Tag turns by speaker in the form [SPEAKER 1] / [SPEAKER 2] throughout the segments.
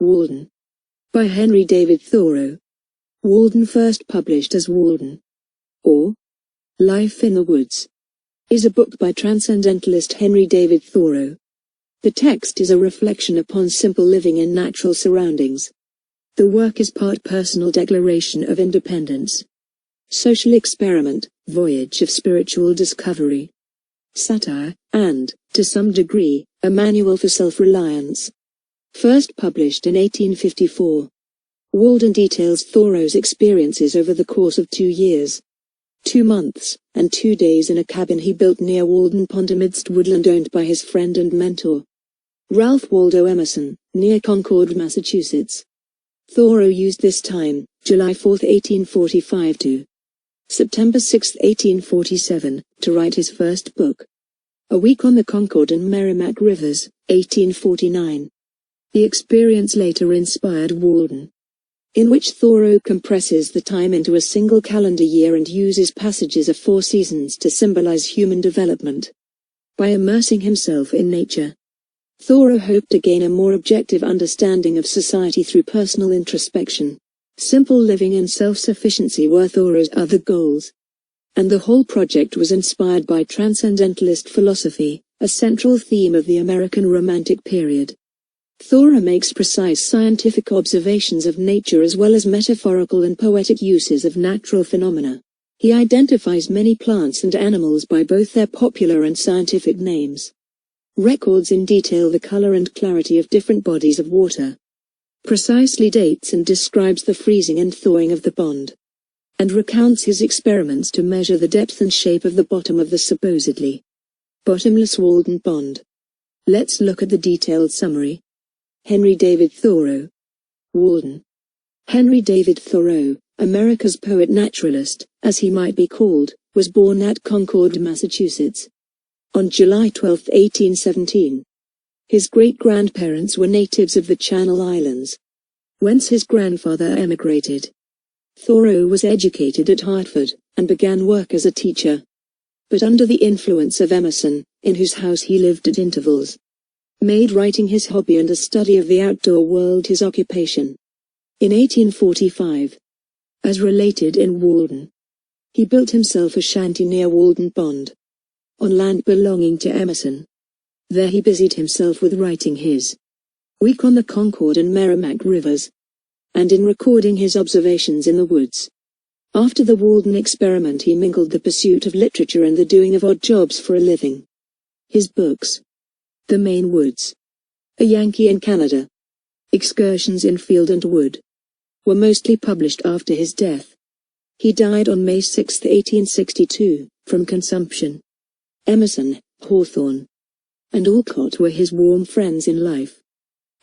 [SPEAKER 1] Walden. By Henry David Thoreau. Walden, first published as Walden, or Life in the Woods, is a book by transcendentalist Henry David Thoreau. The text is a reflection upon simple living in natural surroundings. The work is part personal declaration of independence, social experiment, voyage of spiritual discovery, satire, and, to some degree, a manual for self-reliance. First published in 1854, Walden details Thoreau's experiences over the course of 2 years, 2 months, and 2 days in a cabin he built near Walden Pond amidst woodland owned by his friend and mentor, Ralph Waldo Emerson, near Concord, Massachusetts. Thoreau used this time, July 4, 1845 to September 6, 1847, to write his first book, A Week on the Concord and Merrimack Rivers, 1849. The experience later inspired Walden, in which Thoreau compresses the time into a single calendar year and uses passages of 4 seasons to symbolize human development. By immersing himself in nature, Thoreau hoped to gain a more objective understanding of society through personal introspection. Simple living and self-sufficiency were Thoreau's other goals, and the whole project was inspired by transcendentalist philosophy, a central theme of the American Romantic period. Thoreau makes precise scientific observations of nature as well as metaphorical and poetic uses of natural phenomena. He identifies many plants and animals by both their popular and scientific names, records in detail the color and clarity of different bodies of water, precisely dates and describes the freezing and thawing of the pond, and recounts his experiments to measure the depth and shape of the bottom of the supposedly bottomless Walden Pond. Let's look at the detailed summary. Henry David Thoreau. Walden. Henry David Thoreau, America's poet-naturalist, as he might be called, was born at Concord, Massachusetts, on July 12, 1817. His great-grandparents were natives of the Channel Islands, whence his grandfather emigrated. Thoreau was educated at Hartford, and began work as a teacher, but under the influence of Emerson, in whose house he lived at intervals, made writing his hobby and a study of the outdoor world his occupation. In 1845, as related in Walden, he built himself a shanty near Walden Pond, on land belonging to Emerson. There he busied himself with writing his Week on the Concord and Merrimack Rivers, and in recording his observations in the woods. After the Walden experiment he mingled the pursuit of literature and the doing of odd jobs for a living. His books, The Maine Woods, A Yankee in Canada, Excursions in Field and Wood, were mostly published after his death. He died on May 6, 1862, from consumption. Emerson, Hawthorne, and Alcott were his warm friends in life,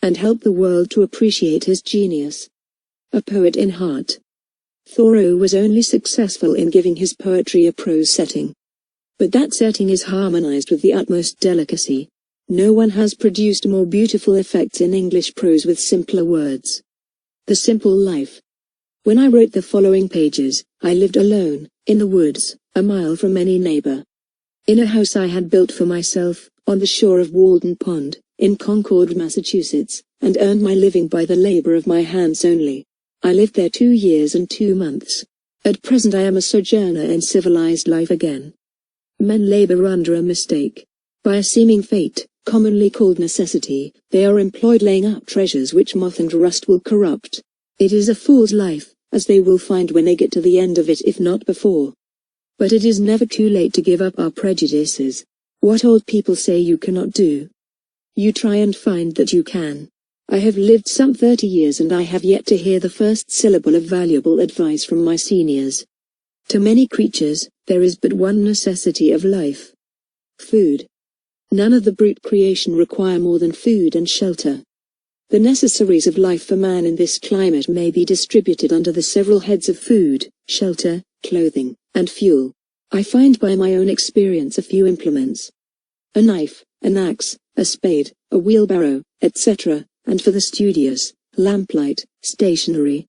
[SPEAKER 1] and helped the world to appreciate his genius. A poet in heart, Thoreau was only successful in giving his poetry a prose setting, but that setting is harmonized with the utmost delicacy. No one has produced more beautiful effects in English prose with simpler words. The Simple Life. When I wrote the following pages, I lived alone, in the woods, a mile from any neighbor, in a house I had built for myself, on the shore of Walden Pond, in Concord, Massachusetts, and earned my living by the labor of my hands only. I lived there 2 years and 2 months. At present I am a sojourner in civilized life again. Men labor under a mistake. By a seeming fate, commonly called necessity, they are employed laying up treasures which moth and rust will corrupt. It is a fool's life, as they will find when they get to the end of it if not before. But it is never too late to give up our prejudices. What old people say you cannot do, you try and find that you can. I have lived some 30 years and I have yet to hear the first syllable of valuable advice from my seniors. To many creatures, there is but one necessity of life: food. None of the brute creation require more than food and shelter. The necessaries of life for man in this climate may be distributed under the several heads of food, shelter, clothing, and fuel. I find by my own experience a few implements: a knife, an axe, a spade, a wheelbarrow, etc., and for the studious, lamplight, stationery,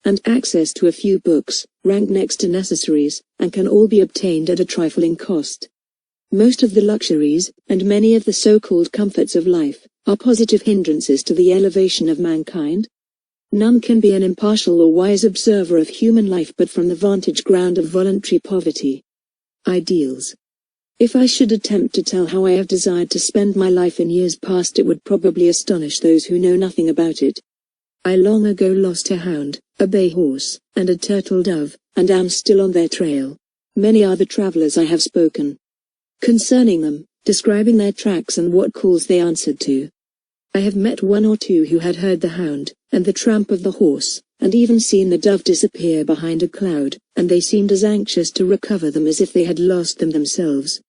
[SPEAKER 1] and access to a few books, rank next to necessaries, and can all be obtained at a trifling cost. Most of the luxuries, and many of the so-called comforts of life, are positive hindrances to the elevation of mankind? None can be an impartial or wise observer of human life but from the vantage ground of voluntary poverty. Ideals. If I should attempt to tell how I have desired to spend my life in years past, it would probably astonish those who know nothing about it. I long ago lost a hound, a bay horse, and a turtle dove, and am still on their trail. Many are the travelers I have spoken concerning them, describing their tracks and what calls they answered to. I have met one or two who had heard the hound, and the tramp of the horse, and even seen the dove disappear behind a cloud, and they seemed as anxious to recover them as if they had lost them themselves.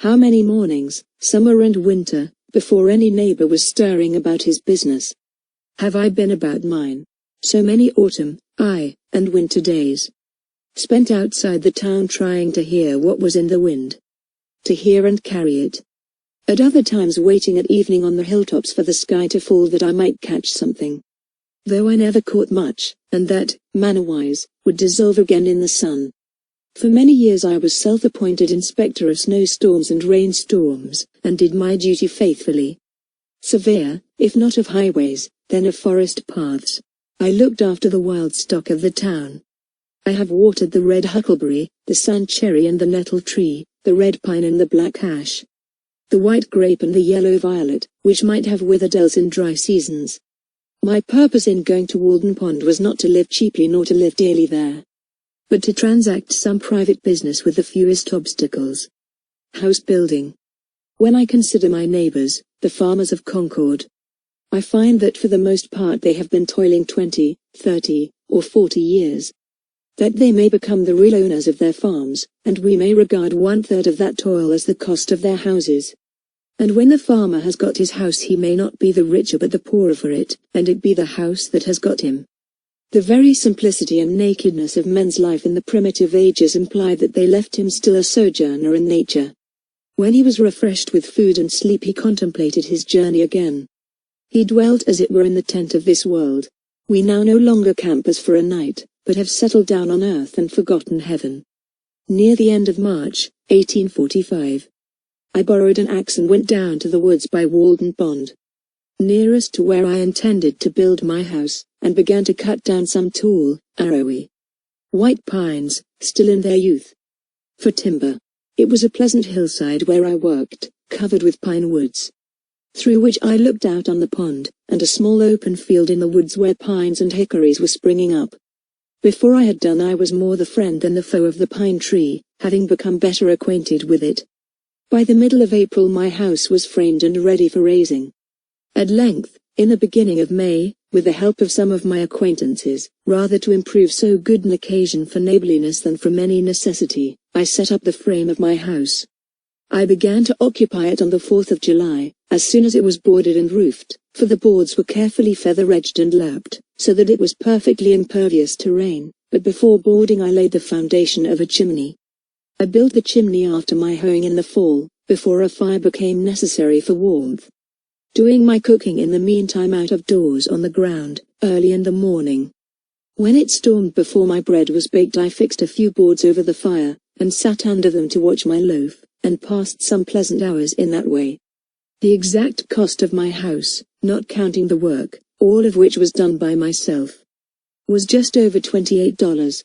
[SPEAKER 1] How many mornings, summer and winter, before any neighbor was stirring about his business, have I been about mine? So many autumn, aye, and winter days spent outside the town trying to hear what was in the wind, to hear and carry it. At other times waiting at evening on the hilltops for the sky to fall that I might catch something, though I never caught much, and that, manner-wise, would dissolve again in the sun. For many years I was self-appointed inspector of snowstorms and rainstorms, and did my duty faithfully. Surveyor, if not of highways, then of forest paths, I looked after the wild stock of the town. I have watered the red huckleberry, the sand cherry and the nettle tree, the red pine and the black ash, the white grape and the yellow violet, which might have withered else in dry seasons. My purpose in going to Walden Pond was not to live cheaply nor to live dearly there, but to transact some private business with the fewest obstacles. House building. When I consider my neighbors, the farmers of Concord, I find that for the most part they have been toiling 20, 30, or 40 years. That they may become the real owners of their farms, and we may regard 1/3 of that toil as the cost of their houses. And when the farmer has got his house he may not be the richer but the poorer for it, and it be the house that has got him. The very simplicity and nakedness of men's life in the primitive ages implied that they left him still a sojourner in nature. When he was refreshed with food and sleep he contemplated his journey again. He dwelt as it were in the tent of this world. We now no longer camp as for a night, but have settled down on earth and forgotten heaven. Near the end of March, 1845, I borrowed an axe and went down to the woods by Walden Pond, nearest to where I intended to build my house, and began to cut down some tall, arrowy, white pines, still in their youth, for timber. It was a pleasant hillside where I worked, covered with pine woods, through which I looked out on the pond, and a small open field in the woods where pines and hickories were springing up. Before I had done I was more the friend than the foe of the pine tree, having become better acquainted with it. By the middle of April my house was framed and ready for raising. At length, in the beginning of May, with the help of some of my acquaintances, rather to improve so good an occasion for neighborliness than from any necessity, I set up the frame of my house. I began to occupy it on the 4th of July, as soon as it was boarded and roofed, for the boards were carefully feather-edged and lapped, so that it was perfectly impervious to rain, but before boarding I laid the foundation of a chimney. I built the chimney after my hoeing in the fall, before a fire became necessary for warmth, doing my cooking in the meantime out of doors on the ground, early in the morning. When it stormed before my bread was baked I fixed a few boards over the fire, and sat under them to watch my loaf, and passed some pleasant hours in that way. The exact cost of my house, not counting the work, all of which was done by myself, was just over $28.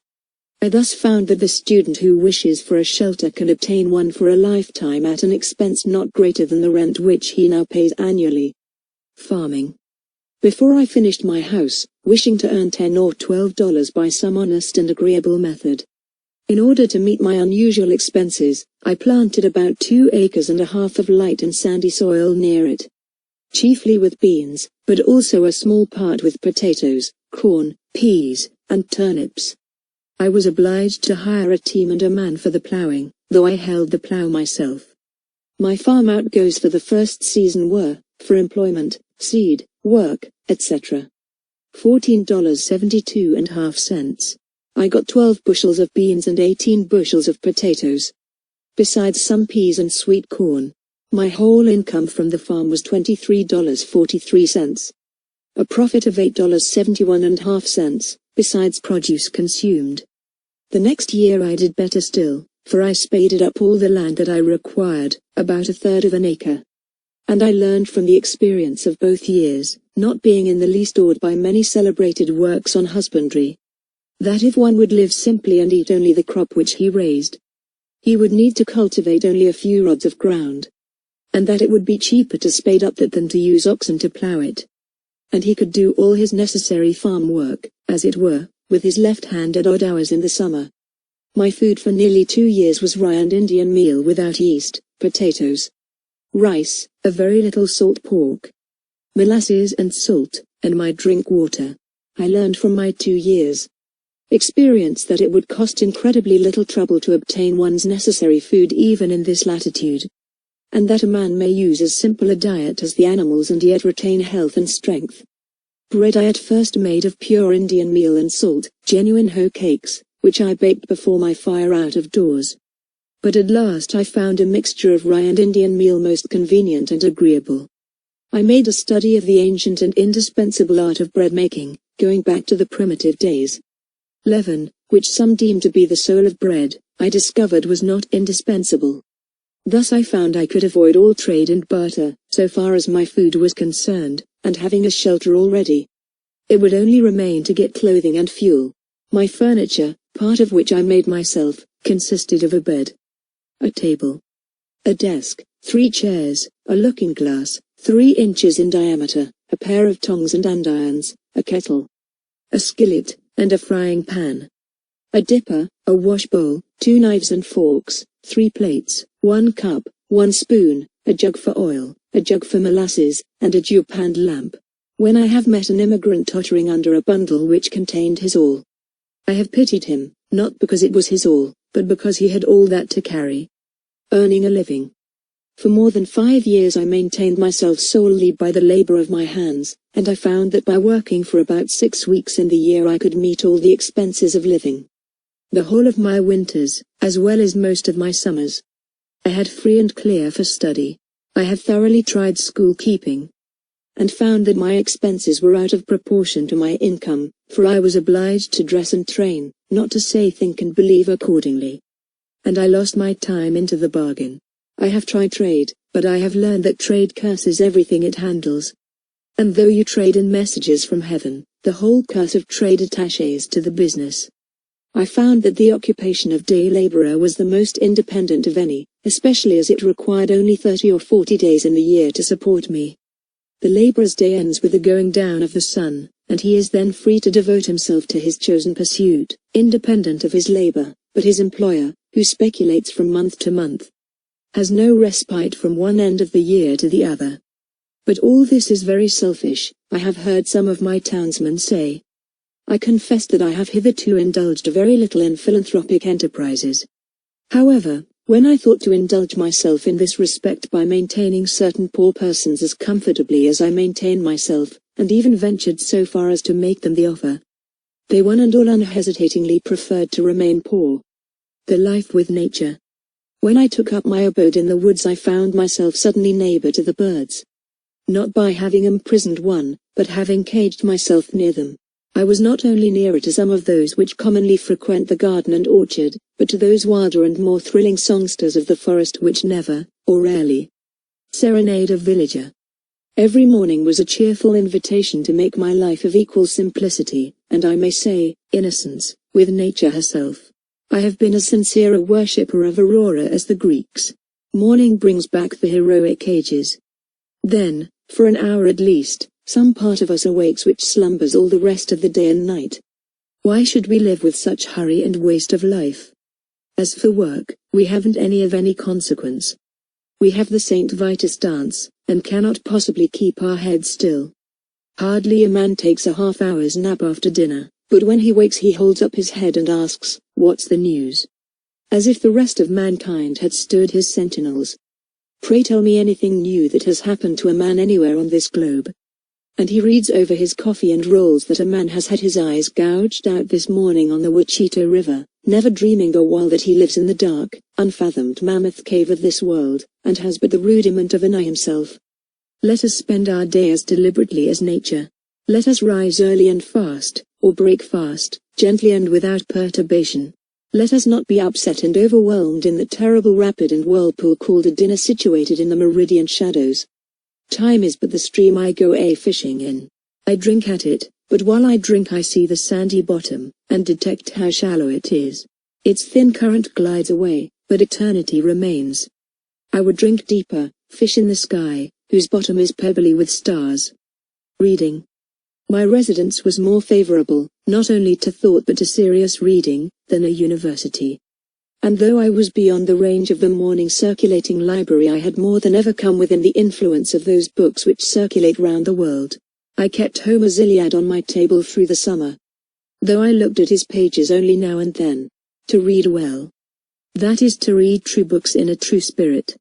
[SPEAKER 1] I thus found that the student who wishes for a shelter can obtain one for a lifetime at an expense not greater than the rent which he now pays annually. Farming. Before I finished my house, wishing to earn $10 or $12 by some honest and agreeable method, in order to meet my unusual expenses, I planted about 2 acres and a half of light and sandy soil near it, chiefly with beans, but also a small part with potatoes, corn, peas, and turnips. I was obliged to hire a team and a man for the ploughing, though I held the plough myself. My farm outgoes for the first season were, for employment, seed, work, etc., $14.72.5. I got 12 bushels of beans and 18 bushels of potatoes, besides some peas and sweet corn. My whole income from the farm was $23.43, a profit of $8.71.5, besides produce consumed. The next year I did better still, for I spaded up all the land that I required, about 1/3 of an acre. And I learned from the experience of both years, not being in the least awed by many celebrated works on husbandry, that if one would live simply and eat only the crop which he raised, he would need to cultivate only a few rods of ground, and that it would be cheaper to spade up that than to use oxen to plough it. And he could do all his necessary farm work, as it were, with his left hand at odd hours in the summer. My food for nearly 2 years was rye and Indian meal without yeast, potatoes, rice, a very little salt pork, molasses and salt, and my drink water. I learned from my 2 years' experience that it would cost incredibly little trouble to obtain one's necessary food even in this latitude, and that a man may use as simple a diet as the animals and yet retain health and strength. Bread I at first made of pure Indian meal and salt, genuine hoe cakes, which I baked before my fire out of doors. But at last I found a mixture of rye and Indian meal most convenient and agreeable. I made a study of the ancient and indispensable art of bread making, going back to the primitive days. Leaven, which some deem to be the soul of bread, I discovered was not indispensable. Thus I found I could avoid all trade and barter, so far as my food was concerned, and having a shelter already, it would only remain to get clothing and fuel. My furniture, part of which I made myself, consisted of a bed, a table, a desk, 3 chairs, a looking-glass, 3 inches in diameter, a pair of tongs and andirons, a kettle, a skillet, and a frying pan, a dipper, a wash bowl, 2 knives and forks, 3 plates, 1 cup, 1 spoon, a jug for oil, a jug for molasses, and a dew-panned lamp. When I have met an immigrant tottering under a bundle which contained his all, I have pitied him, not because it was his all, but because he had all that to carry. Earning a living. For more than 5 years I maintained myself solely by the labor of my hands, and I found that by working for about 6 weeks in the year I could meet all the expenses of living. The whole of my winters, as well as most of my summers, I had free and clear for study. I have thoroughly tried school keeping, and found that my expenses were out of proportion to my income, for I was obliged to dress and train, not to say think and believe accordingly. And I lost my time into the bargain. I have tried trade, but I have learned that trade curses everything it handles. And though you trade in messages from heaven, the whole curse of trade attaches to the business. I found that the occupation of day laborer was the most independent of any, especially as it required only 30 or 40 days in the year to support me. The laborer's day ends with the going down of the sun, and he is then free to devote himself to his chosen pursuit, independent of his labor, but his employer, who speculates from month to month, has no respite from one end of the year to the other. But all this is very selfish, I have heard some of my townsmen say. I confess that I have hitherto indulged very little in philanthropic enterprises. However, when I thought to indulge myself in this respect by maintaining certain poor persons as comfortably as I maintain myself, and even ventured so far as to make them the offer, they one and all unhesitatingly preferred to remain poor. The life with nature. When I took up my abode in the woods I found myself suddenly neighbor to the birds. Not by having imprisoned one, but having caged myself near them. I was not only nearer to some of those which commonly frequent the garden and orchard, but to those wilder and more thrilling songsters of the forest which never, or rarely, serenade a villager. Every morning was a cheerful invitation to make my life of equal simplicity, and I may say, innocence, with nature herself. I have been as sincere a worshipper of Aurora as the Greeks. Morning brings back the heroic ages. Then, for an hour at least, some part of us awakes which slumbers all the rest of the day and night. Why should we live with such hurry and waste of life? As for work, we haven't any of any consequence. We have the St. Vitus dance, and cannot possibly keep our heads still. Hardly a man takes a half-hour's nap after dinner, but when he wakes he holds up his head and asks, "What's the news?" As if the rest of mankind had stood his sentinels. Pray tell me anything new that has happened to a man anywhere on this globe. And he reads over his coffee and rolls that a man has had his eyes gouged out this morning on the Wichita River, never dreaming a while that he lives in the dark, unfathomed mammoth cave of this world, and has but the rudiment of an eye himself. Let us spend our day as deliberately as nature. Let us rise early and fast, or break fast, gently and without perturbation. Let us not be upset and overwhelmed in the terrible rapid and whirlpool called a dinner situated in the meridian shadows. Time is but the stream I go a-fishing in. I drink at it, but while I drink I see the sandy bottom, and detect how shallow it is. Its thin current glides away, but eternity remains. I would drink deeper, fish in the sky, whose bottom is pebbly with stars. Reading. My residence was more favorable, not only to thought but to serious reading, than a university. And though I was beyond the range of the morning circulating library, I had more than ever come within the influence of those books which circulate round the world. I kept Homer's Iliad on my table through the summer, though I looked at his pages only now and then. To read well, that is to read true books in a true spirit,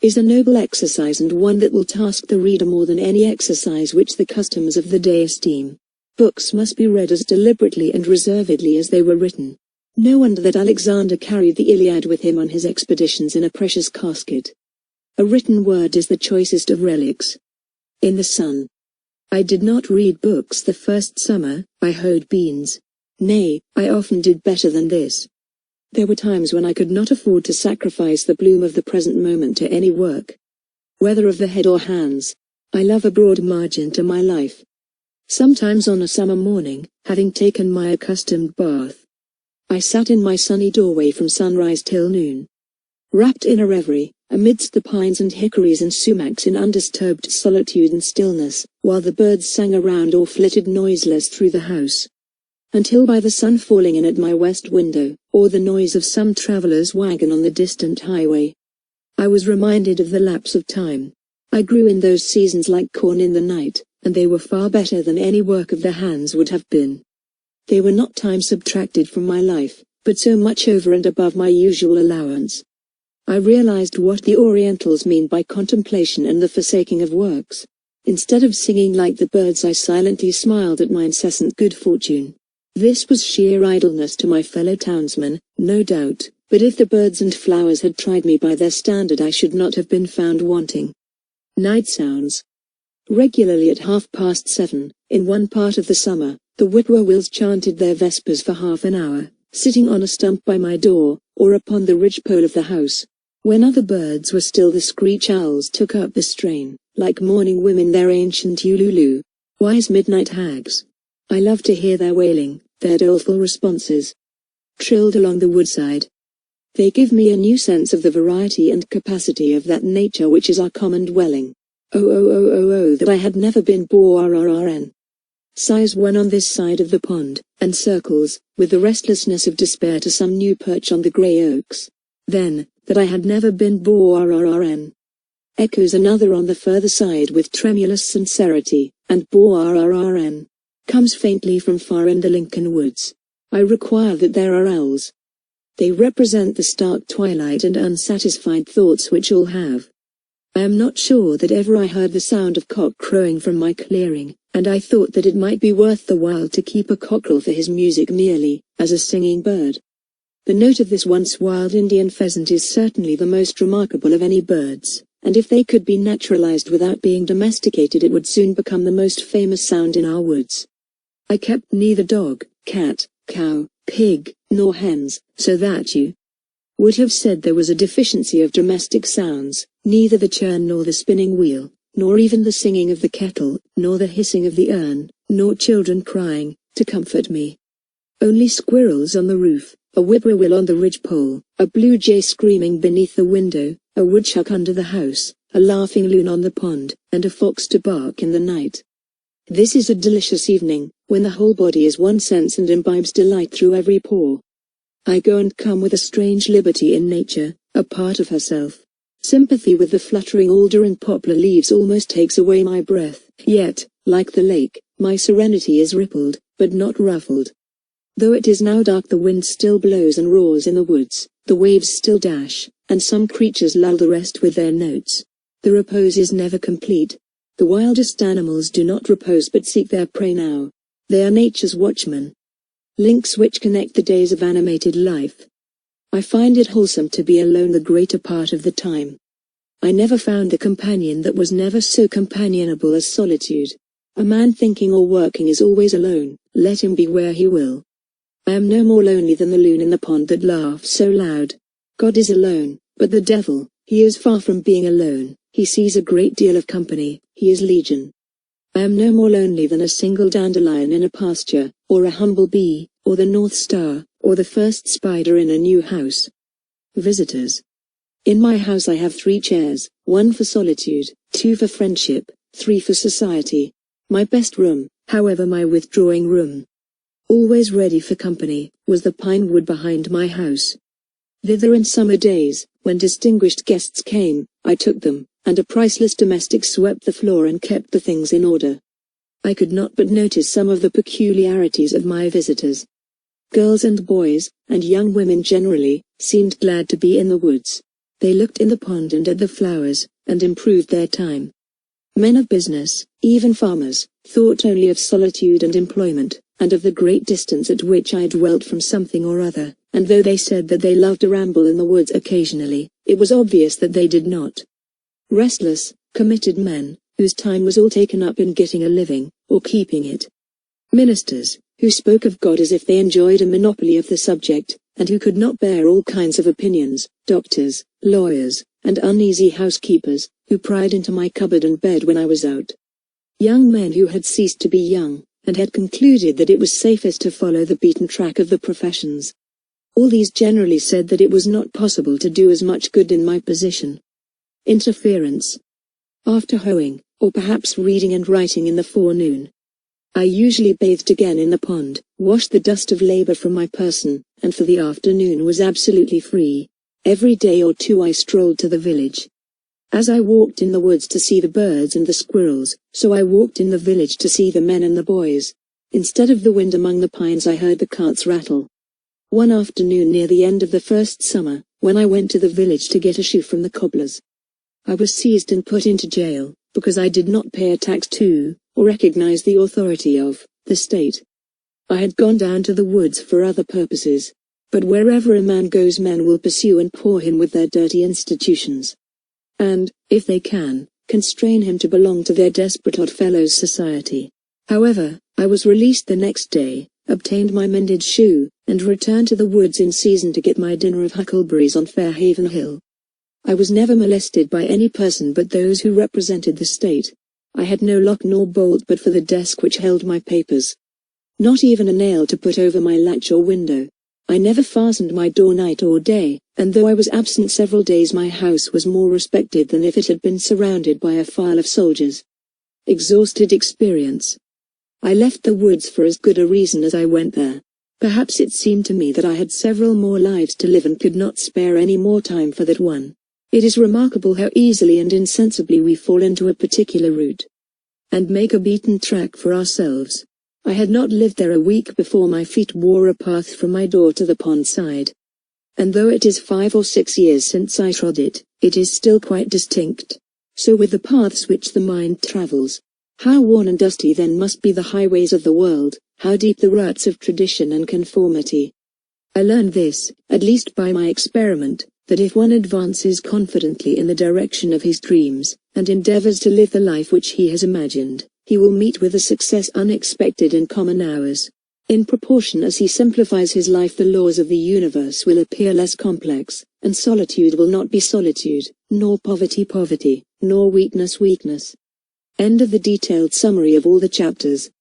[SPEAKER 1] is a noble exercise, and one that will task the reader more than any exercise which the customs of the day esteem. Books must be read as deliberately and reservedly as they were written. No wonder that Alexander carried the Iliad with him on his expeditions in a precious casket. A written word is the choicest of relics. In the sun. I did not read books the first summer. I hoed beans. Nay, I often did better than this. There were times when I could not afford to sacrifice the bloom of the present moment to any work, whether of the head or hands. I love a broad margin to my life. Sometimes on a summer morning, having taken my accustomed bath, I sat in my sunny doorway from sunrise till noon, wrapped in a reverie, amidst the pines and hickories and sumacs in undisturbed solitude and stillness, while the birds sang around or flitted noiseless through the house, until by the sun falling in at my west window, or the noise of some traveller's wagon on the distant highway, I was reminded of the lapse of time. I grew in those seasons like corn in the night, and they were far better than any work of the hands would have been. They were not time subtracted from my life, but so much over and above my usual allowance. I realized what the Orientals mean by contemplation and the forsaking of works. Instead of singing like the birds, I silently smiled at my incessant good fortune. This was sheer idleness to my fellow townsmen, no doubt, but if the birds and flowers had tried me by their standard, I should not have been found wanting. Night sounds. Regularly at 7:30, in one part of the summer, the whippoorwills chanted their vespers for half an hour, sitting on a stump by my door, or upon the ridgepole of the house. When other birds were still, the screech owls took up the strain, like mourning women their ancient ululu, wise midnight hags. I love to hear their wailing, their doleful responses, trilled along the woodside. They give me a new sense of the variety and capacity of that nature which is our common dwelling. Oh, that I had never been born. Sighs one on this side of the pond, and circles, with the restlessness of despair, to some new perch on the grey oaks. Then, that I had never been born. Echoes another on the further side with tremulous sincerity, and born comes faintly from far in the Lincoln woods. I require that there are owls. They represent the stark twilight and unsatisfied thoughts which all have. I am not sure that ever I heard the sound of cock crowing from my clearing, and I thought that it might be worth the while to keep a cockerel for his music merely, as a singing bird. The note of this once wild Indian pheasant is certainly the most remarkable of any birds, and if they could be naturalized without being domesticated, it would soon become the most famous sound in our woods. I kept neither dog, cat, cow, pig, nor hens, so that you would have said there was a deficiency of domestic sounds, neither the churn nor the spinning wheel, nor even the singing of the kettle, nor the hissing of the urn, nor children crying, to comfort me. Only squirrels on the roof, a whippoorwill on the ridgepole, a blue jay screaming beneath the window, a woodchuck under the house, a laughing loon on the pond, and a fox to bark in the night. This is a delicious evening, when the whole body is one sense and imbibes delight through every pore. I go and come with a strange liberty in nature, a part of herself. Sympathy with the fluttering alder and poplar leaves almost takes away my breath, yet, like the lake, my serenity is rippled, but not ruffled. Though it is now dark, the wind still blows and roars in the woods, the waves still dash, and some creatures lull the rest with their notes. The repose is never complete. The wildest animals do not repose but seek their prey now. They are nature's watchmen, links which connect the days of animated life. I find it wholesome to be alone the greater part of the time. I never found a companion that was never so companionable as solitude. A man thinking or working is always alone, let him be where he will. I am no more lonely than the loon in the pond that laughs so loud. God is alone, but the devil, he is far from being alone, He sees a great deal of company, he is legion. I am no more lonely than a single dandelion in a pasture, or a humble bee, or the North Star, or the first spider in a new house. Visitors. In my house I have 3 chairs, 1 for solitude, 2 for friendship, 3 for society. My best room, however, my withdrawing room, always ready for company, was the pine wood behind my house. Thither in summer days, when distinguished guests came, I took them, and a priceless domestic swept the floor and kept the things in order. I could not but notice some of the peculiarities of my visitors. Girls and boys, and young women generally, seemed glad to be in the woods. They looked in the pond and at the flowers, and improved their time. Men of business, even farmers, thought only of solitude and employment, and of the great distance at which I dwelt from something or other, and though they said that they loved a ramble in the woods occasionally, it was obvious that they did not. Restless, committed men, whose time was all taken up in getting a living, or keeping it. Ministers, who spoke of God as if they enjoyed a monopoly of the subject, and who could not bear all kinds of opinions, doctors, lawyers, and uneasy housekeepers, who pried into my cupboard and bed when I was out. Young men who had ceased to be young, and had concluded that it was safest to follow the beaten track of the professions. All these generally said that it was not possible to do as much good in my position. Interference. After hoeing, or perhaps reading and writing in the forenoon, I usually bathed again in the pond, washed the dust of labor from my person, and for the afternoon was absolutely free. Every day or 2 I strolled to the village. As I walked in the woods to see the birds and the squirrels, so I walked in the village to see the men and the boys. Instead of the wind among the pines I heard the carts rattle. One afternoon near the end of the first summer, when I went to the village to get a shoe from the cobbler's, I was seized and put into jail, because I did not pay a tax to, or recognize the authority of, the state. I had gone down to the woods for other purposes. But wherever a man goes men will pursue and pour him with their dirty institutions. And, if they can, constrain him to belong to their desperate oddfellows' society. However, I was released the next day, obtained my mended shoe, and returned to the woods in season to get my dinner of huckleberries on Fairhaven Hill. I was never molested by any person but those who represented the state. I had no lock nor bolt but for the desk which held my papers. Not even a nail to put over my latch or window. I never fastened my door night or day, and though I was absent several days my house was more respected than if it had been surrounded by a file of soldiers. Exhausted experience. I left the woods for as good a reason as I went there. Perhaps it seemed to me that I had several more lives to live and could not spare any more time for that one. It is remarkable how easily and insensibly we fall into a particular route, and make a beaten track for ourselves. I had not lived there a week before my feet wore a path from my door to the pond side. And though it is 5 or 6 years since I trod it, it is still quite distinct. So with the paths which the mind travels. How worn and dusty then must be the highways of the world, how deep the ruts of tradition and conformity. I learned this, at least by my experiment, that if one advances confidently in the direction of his dreams, and endeavors to live the life which he has imagined, he will meet with a success unexpected in common hours. In proportion as he simplifies his life the laws of the universe will appear less complex, and solitude will not be solitude, nor poverty poverty, nor weakness weakness. End of the detailed summary of all the chapters.